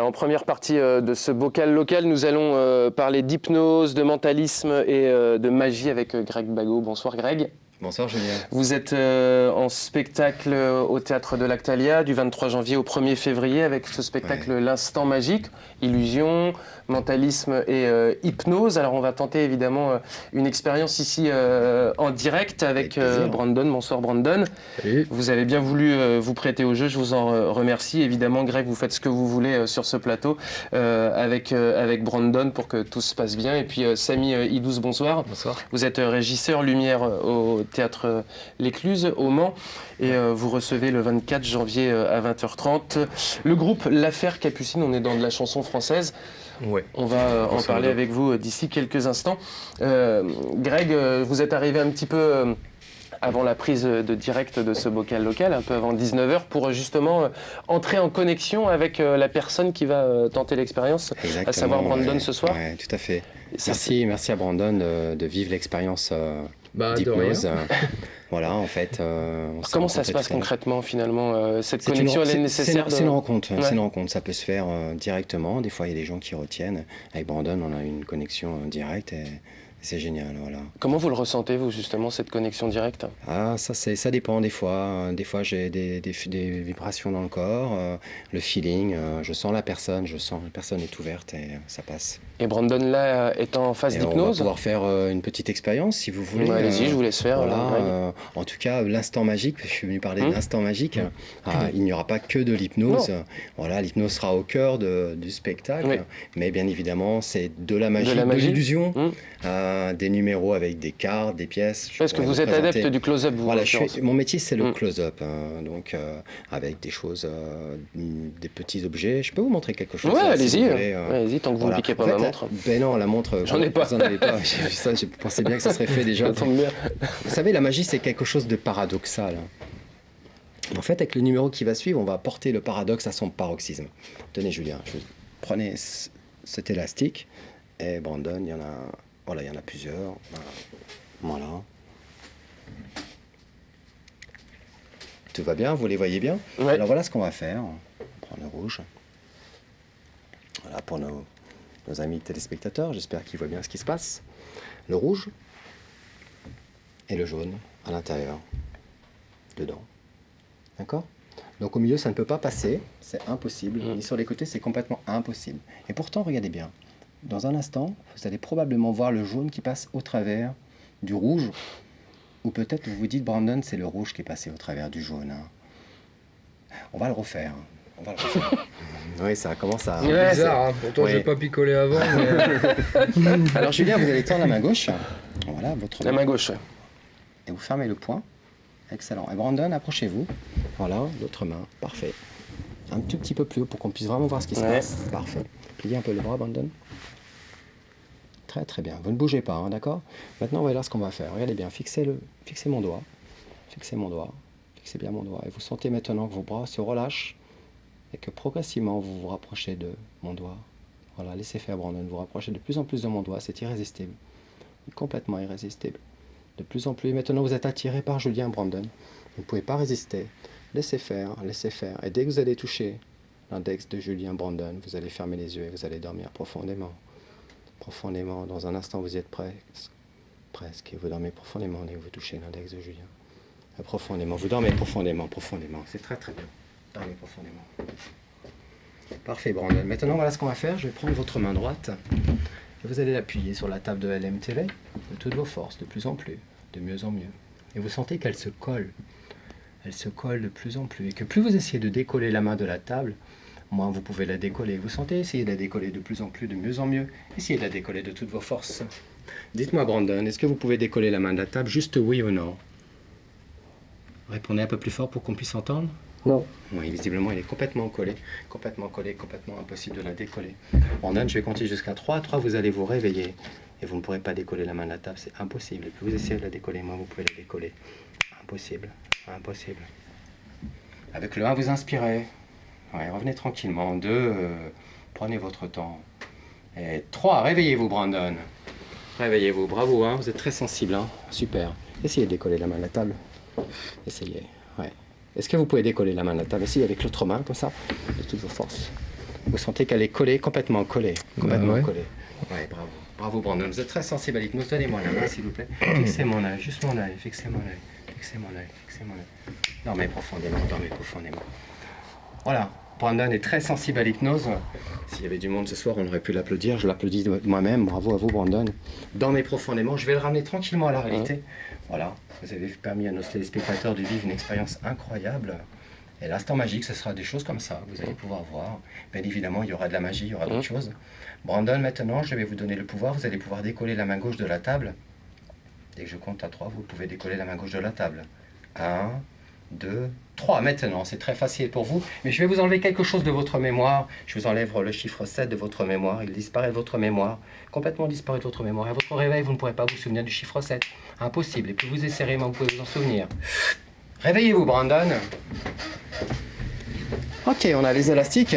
Alors, en première partie de ce bocal local, nous allons parler d'hypnose, de mentalisme et de magie avec Greg Bagot. Bonsoir Greg. Bonsoir Julien. Vous êtes en spectacle au Théâtre de l'Actalia du 23 janvier au 1er février avec ce spectacle L'Instant Magique, illusion, mentalisme et hypnose. Alors on va tenter évidemment une expérience ici en direct avec Brandon. Bonsoir Brandon. Salut. Vous avez bien voulu vous prêter au jeu, je vous en remercie. Évidemment Greg, vous faites ce que vous voulez sur ce plateau avec Brandon pour que tout se passe bien. Et puis Samy Idous, bonsoir. Bonsoir. Vous êtes régisseur lumière au Théâtre L'Écluse au Mans et vous recevez le 24 janvier à 20h30 le groupe L'Affaire Capucine. On est dans de la chanson française. Ouais. On va en parler avec vous d'ici quelques instants. Greg, vous êtes arrivé un petit peu avant la prise de direct de ce bocal local, un peu avant 19h, pour justement entrer en connexion avec la personne qui va tenter l'expérience, à savoir Brandon ce soir. Oui, tout à fait. Merci à Brandon de vivre l'expérience d'hypnose. Voilà, en fait. Comment ça se passe concrètement finalement cette connexion, elle est nécessaire C'est une rencontre. C'est une rencontre. Ça peut se faire directement. Des fois, il y a des gens qui retiennent. Avec Brandon, on a une connexion directe et c'est génial. Voilà. Comment vous le ressentez, vous, justement, cette connexion directe? Ah, ça dépend des fois. Des fois, j'ai des vibrations dans le corps, le feeling. Je sens la personne est ouverte et ça passe. Et Brandon, là, est en phase d'hypnose? On va pouvoir faire une petite expérience, si vous voulez. Allez-y, je vous laisse faire. Voilà, en tout cas, l'instant magique, je suis venu parler de l'instant magique. Il n'y aura pas que de l'hypnose. Voilà, l'hypnose sera au cœur du spectacle. Mais bien évidemment, c'est de la magie, de l'illusion. Des numéros avec des cartes, des pièces. Parce que vous êtes adepte du close-up, vous. Voilà, mon métier, c'est le close-up. Donc, avec des choses, des petits objets. Je peux vous montrer quelque chose? Ouais, allez-y. Allez-y, tant que vous ne piquez pas ma montre. Ben non, la montre, j'en ai pas. Vous n'en avez pas. J'ai vu ça, je pensais bien que ça serait fait déjà. Vous savez, la magie, c'est quelque chose de paradoxal. En fait, avec le numéro qui va suivre, on va porter le paradoxe à son paroxysme. Tenez, Julien, prenez cet élastique. Et Brandon, il y en a plusieurs. Voilà. Tout va bien, vous les voyez bien? Alors voilà ce qu'on va faire. On prend le rouge. Voilà, pour nos amis téléspectateurs, j'espère qu'ils voient bien ce qui se passe. Le rouge et le jaune à l'intérieur, dedans. D'accord? Donc au milieu, ça ne peut pas passer, c'est impossible. Et sur les côtés, c'est complètement impossible. Et pourtant, regardez bien. Dans un instant, vous allez probablement voir le jaune qui passe au travers du rouge. Ou peut-être vous vous dites, Brandon, c'est le rouge qui est passé au travers du jaune. On va le refaire. Oui, ça commence à... C'est bizarre, hein. Pourtant j'ai pas picolé avant. Mais... Alors Julien, vous allez tendre la main gauche. Voilà, votre main gauche. Et vous fermez le poing. Excellent. Et Brandon, approchez-vous. Voilà, l'autre main. Parfait. Un tout petit peu plus haut pour qu'on puisse vraiment voir ce qui se passe. Parfait. Pliez un peu le bras, Brandon. Très très bien. Vous ne bougez pas, hein, d'accord? Maintenant, on va voir ce qu'on va faire. Regardez bien, fixez mon doigt. Fixez mon doigt. Fixez bien mon doigt. Et vous sentez maintenant que vos bras se relâchent et que progressivement, vous vous rapprochez de mon doigt. Voilà, laissez faire, Brandon. Vous rapprochez de plus en plus de mon doigt. C'est irrésistible. Complètement irrésistible. De plus en plus. Maintenant, vous êtes attiré par Julien, Brandon. Vous ne pouvez pas résister. Laissez faire, laissez faire. Et dès que vous allez toucher l'index de Julien, Brandon, vous allez fermer les yeux et vous allez dormir profondément. Profondément. Dans un instant, vous y êtes presque. Et vous dormez profondément dès que vous touchez l'index de Julien. Et profondément. Vous dormez profondément. C'est très très bien. Dormez profondément. Parfait, Brandon. Maintenant, voilà ce qu'on va faire. Je vais prendre votre main droite et vous allez l'appuyer sur la table de LMTV de toutes vos forces, de plus en plus, de mieux en mieux. Et vous sentez qu'elle se colle. Elle se colle de plus en plus. Et que plus vous essayez de décoller la main de la table, moins vous pouvez la décoller. Vous sentez, essayez de la décoller de plus en plus, de mieux en mieux. Essayez de la décoller de toutes vos forces. Dites-moi, Brandon, est-ce que vous pouvez décoller la main de la table, juste oui ou non? Répondez un peu plus fort pour qu'on puisse entendre. Non. Oui, visiblement, il est complètement collé, complètement impossible de la décoller. Brandon, je vais compter jusqu'à 3. 3, vous allez vous réveiller. Et vous ne pourrez pas décoller la main de la table, c'est impossible. Et plus vous essayez de la décoller, moins vous pouvez la décoller. Impossible. Avec le 1, vous inspirez. Ouais, revenez tranquillement. 2, prenez votre temps. Et 3, réveillez-vous, Brandon. Réveillez-vous, bravo, hein, vous êtes très sensible, hein. Super. Essayez de décoller la main de la table. Essayez, ouais. Est-ce que vous pouvez décoller la main de la table? Essayez avec l'autre main, comme ça, de toutes vos forces. Vous sentez qu'elle est collée, complètement collée. Complètement ouais. collée. Ouais, bravo. Bravo Brandon, vous êtes très sensible à l'hypnose. Donnez-moi la main s'il vous plaît. Fixez mon œil, juste mon œil, fixez mon œil, fixez mon œil, fixez mon œil. Dormez profondément, dormez profondément. Voilà, Brandon est très sensible à l'hypnose. S'il y avait du monde ce soir, on aurait pu l'applaudir. Je l'applaudis moi-même. Bravo à vous Brandon. Dormez profondément. Je vais le ramener tranquillement à la réalité. Voilà, vous avez permis à nos téléspectateurs de vivre une expérience incroyable. Et l'instant magique, ce sera des choses comme ça, vous allez pouvoir voir. Bien évidemment, il y aura de la magie, il y aura d'autres choses. Brandon, maintenant, je vais vous donner le pouvoir. Vous allez pouvoir décoller la main gauche de la table. Dès que je compte à 3, vous pouvez décoller la main gauche de la table. 1, 2, 3. Maintenant, c'est très facile pour vous. Mais je vais vous enlever quelque chose de votre mémoire. Je vous enlève le chiffre 7 de votre mémoire. Il disparaît de votre mémoire. Complètement disparaît de votre mémoire. À votre réveil, vous ne pourrez pas vous souvenir du chiffre 7. Impossible. Et plus vous essayerez, moins vous pouvez vous en souvenir. Réveillez-vous, Brandon. Ok, on a les élastiques.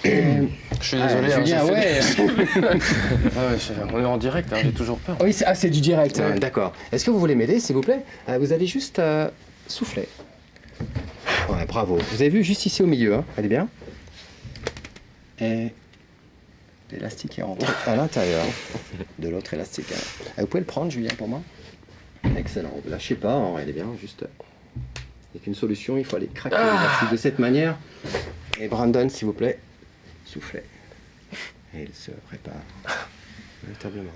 Je suis désolé. Julien, ouais. On est en direct, hein, j'ai toujours peur. Oui, c'est du direct. Ouais. D'accord. Est-ce que vous voulez m'aider, s'il vous plaît? Vous allez juste souffler. Ouais, bravo. Vous avez vu juste ici au milieu, hein? Allez bien. Et l'élastique est rentré à l'intérieur de l'autre élastique. Vous pouvez le prendre, Julien, pour moi? Excellent. Vous lâchez pas, hein, allez bien, juste. Avec une solution, il faut aller craquer l'élastique de cette manière. Et Brandon, s'il vous plaît, soufflez. Et il se répare véritablement.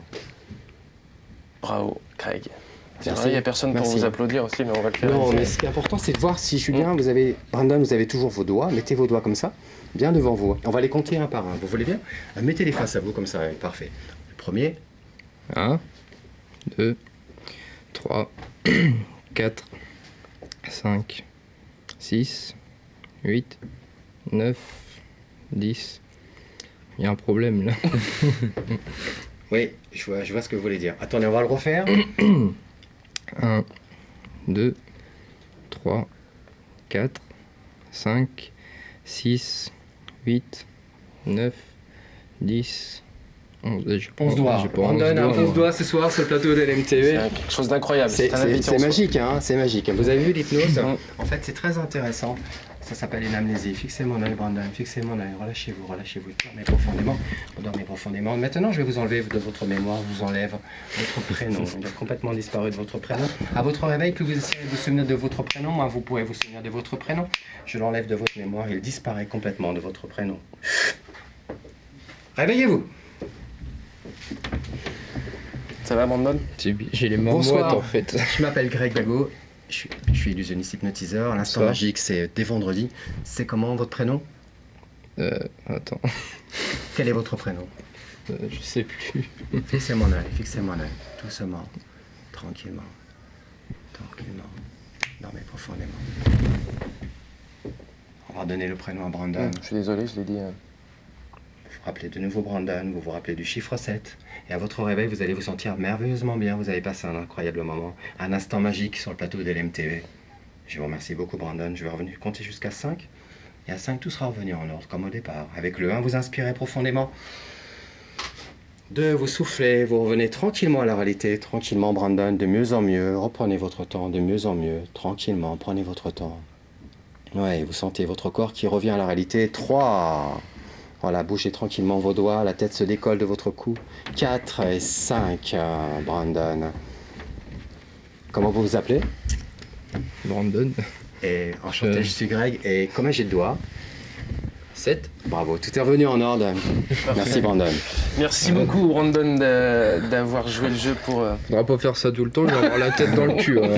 Bravo, Craig. C'est Merci. vrai, il n'y a personne pour Merci. vous applaudir aussi, mais on va le faire. Non, mais ce qui est important, c'est de voir si Julien, Brandon, vous avez toujours vos doigts. Mettez vos doigts comme ça, bien devant vous. On va les compter un par un. Vous voulez bien? Mettez-les face à vous comme ça, ouais, parfait. Le premier. 1, 2, 3, 4, 5, 6, 8, 9, 10. Il y a un problème là. Oui, je vois ce que vous voulez dire. Attendez, on va le refaire. 1, 2, 3, 4, 5, 6, 8, 9, 10, 11. 11 doigts. J'ai pas Brandon a 11 moi. doigts ce soir sur le plateau de l'MTV. C'est quelque chose d'incroyable. C'est magique, hein, c'est magique. Vous avez vu l'hypnose? Mm. En fait, c'est très intéressant. Ça s'appelle une amnésie. Fixez mon œil, Brandon. Fixez mon œil. Relâchez-vous, relâchez-vous. Dormez profondément. Dormez profondément. Maintenant, je vais vous enlever de votre mémoire. Je vous enlève votre prénom. Il a complètement disparu de votre prénom. À votre réveil, plus vous essayez de vous souvenir de votre prénom, moins vous pourrez vous souvenir de votre prénom. Je l'enlève de votre mémoire. Il disparaît complètement de votre prénom. Réveillez-vous. Ça va, Brandon? J'ai les mains Bonsoir. moites en fait. Je m'appelle Greg Bagot. Je suis illusionniste hypnotiseur. L'instant Bonsoir. magique, c'est dès vendredi. C'est comment votre prénom? Attends, Quel est votre prénom? je sais plus. Fixez mon œil, doucement, tranquillement, tranquillement. Dormez profondément. On va donner le prénom à Brandon. Je suis désolé, je l'ai dit. Vous rappelez de nouveau Brandon, vous vous rappelez du chiffre 7. Et à votre réveil, vous allez vous sentir merveilleusement bien. Vous avez passé un incroyable moment, un instant magique sur le plateau de l'MTV. Je vous remercie beaucoup, Brandon. Je vais revenir compter jusqu'à 5. Et à 5, tout sera revenu en ordre, comme au départ. Avec le 1, vous inspirez profondément. 2, vous soufflez, vous revenez tranquillement à la réalité. Tranquillement, Brandon, de mieux en mieux. Reprenez votre temps, de mieux en mieux. Tranquillement, prenez votre temps. Ouais, vous sentez votre corps qui revient à la réalité. 3. Voilà, bougez tranquillement vos doigts, la tête se décolle de votre cou. 4 et 5, Brandon. Comment vous vous appelez? Brandon. Et enchanté, je suis Greg. Et combien j'ai de doigts? 7. Bravo, tout est revenu en ordre. Merci, Brandon. Merci beaucoup, Brandon, d'avoir joué le jeu pour. On va pas faire ça tout le temps, je vais avoir la tête dans le cul. Hein.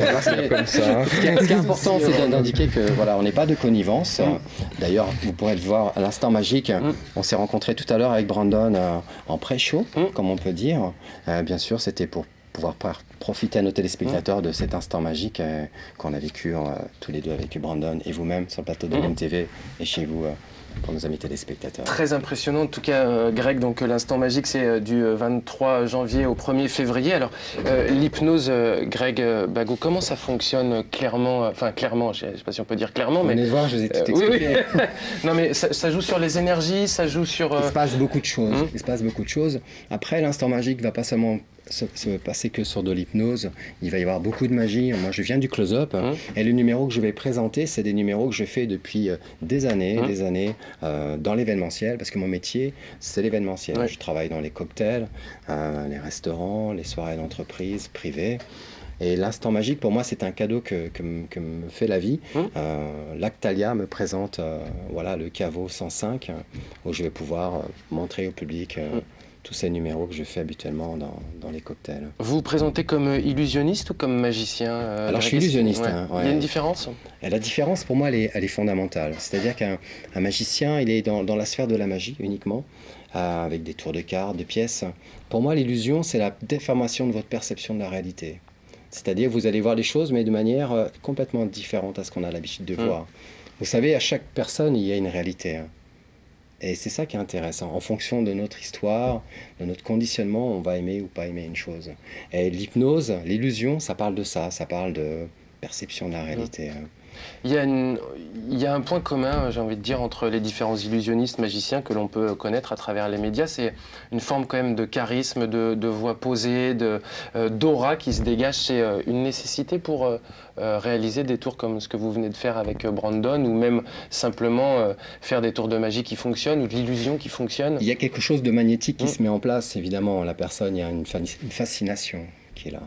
Comme ça. Hein. Ce qui est important, c'est d'indiquer que voilà, on n'est pas de connivence. D'ailleurs, vous pourrez le voir à l'instant magique. On s'est rencontrés tout à l'heure avec Brandon en pré-show, comme on peut dire. Bien sûr, c'était pour pouvoir profiter à nos téléspectateurs de cet instant magique qu'on a vécu tous les deux avec Brandon et vous-même sur le plateau de l'MTV et chez vous pour nos amis téléspectateurs. Très impressionnant, en tout cas, Greg. Donc, l'instant magique, c'est du 23 janvier au 1er février. Alors, l'hypnose, Greg Bagot, comment ça fonctionne clairement? Enfin, clairement, je ne sais pas si on peut dire clairement, mais. Venez voir, je vous ai tout oui, expliqué. oui. Non, mais ça joue sur les énergies, ça joue sur. Il se passe beaucoup de choses. Il se passe beaucoup de choses. Après, l'instant magique va pas seulement se passer que sur de l'hypnose. Il va y avoir beaucoup de magie. Moi, je viens du close-up. Et les numéros que je vais présenter, c'est des numéros que je fais depuis des années dans l'événementiel, parce que mon métier, c'est l'événementiel. Ouais. Je travaille dans les cocktails, les restaurants, les soirées d'entreprise, privées. Et l'instant magique, pour moi, c'est un cadeau que me fait la vie. Lactalia me présente voilà, le caveau 105, où je vais pouvoir montrer au public tous ces numéros que je fais habituellement dans les cocktails. Vous vous présentez comme illusionniste ou comme magicien Alors, je suis illusionniste. Ouais. Hein, ouais. Il y a une différence? Et la différence, pour moi, elle est fondamentale. C'est-à-dire qu'un magicien, il est dans la sphère de la magie uniquement, avec des tours de cartes, des pièces. Pour moi, l'illusion, c'est la déformation de votre perception de la réalité. C'est-à-dire vous allez voir les choses, mais de manière complètement différente à ce qu'on a l'habitude de voir. Vous savez, à chaque personne, il y a une réalité. Hein. Et c'est ça qui est intéressant. En fonction de notre histoire, de notre conditionnement, on va aimer ou pas aimer une chose. Et l'hypnose, l'illusion, ça parle de ça. Ça parle de perception de la réalité. Il y a un point commun, j'ai envie de dire, entre les différents illusionnistes, magiciens que l'on peut connaître à travers les médias. C'est une forme quand même de charisme, de voix posée, d'aura qui se dégage. C'est une nécessité pour réaliser des tours comme ce que vous venez de faire avec Brandon, ou même simplement faire des tours de magie qui fonctionnent, ou de l'illusion qui fonctionne. Il y a quelque chose de magnétique qui se met en place, évidemment. La personne, il y a une fascination qui est là.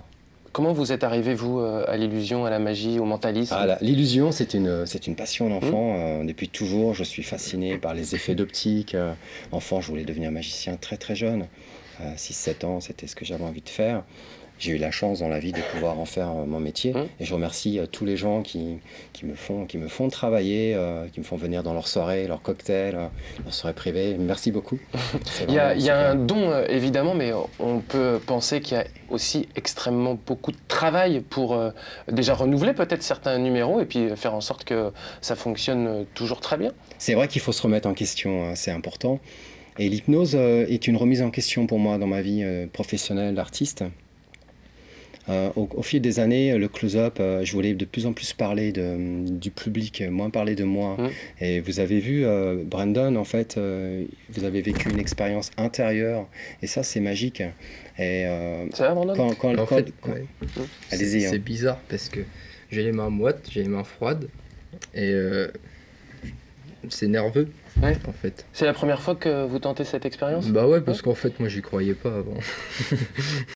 Comment vous êtes arrivé, vous, à l'illusion, à la magie, au mentalisme? L'illusion, c'est une passion d'enfant. Depuis toujours, je suis fasciné par les effets d'optique. Enfant, je voulais devenir magicien très très jeune. 6-7 ans, c'était ce que j'avais envie de faire. J'ai eu la chance dans la vie de pouvoir en faire mon métier. Et je remercie tous les gens qui me font travailler, qui me font venir dans leurs soirées, leurs cocktails, leurs soirées privées. Merci beaucoup. Il y a un don, évidemment, mais on peut penser qu'il y a aussi extrêmement beaucoup de travail pour déjà renouveler peut-être certains numéros et puis faire en sorte que ça fonctionne toujours très bien. C'est vrai qu'il faut se remettre en question, hein, c'est important. Et l'hypnose est une remise en question pour moi dans ma vie professionnelle d'artiste. Au fil des années, le close-up, je voulais de plus en plus parler du public, moins parler de moi. Et vous avez vu, Brandon, en fait, vous avez vécu une expérience intérieure. Et ça, c'est magique. Et, c'est vrai, Brandon? Allez-y. C'est bizarre parce que j'ai les mains moites, j'ai les mains froides. Et c'est nerveux, en fait. C'est la première fois que vous tentez cette expérience? Bah ouais, parce qu'en fait, moi, j'y croyais pas avant.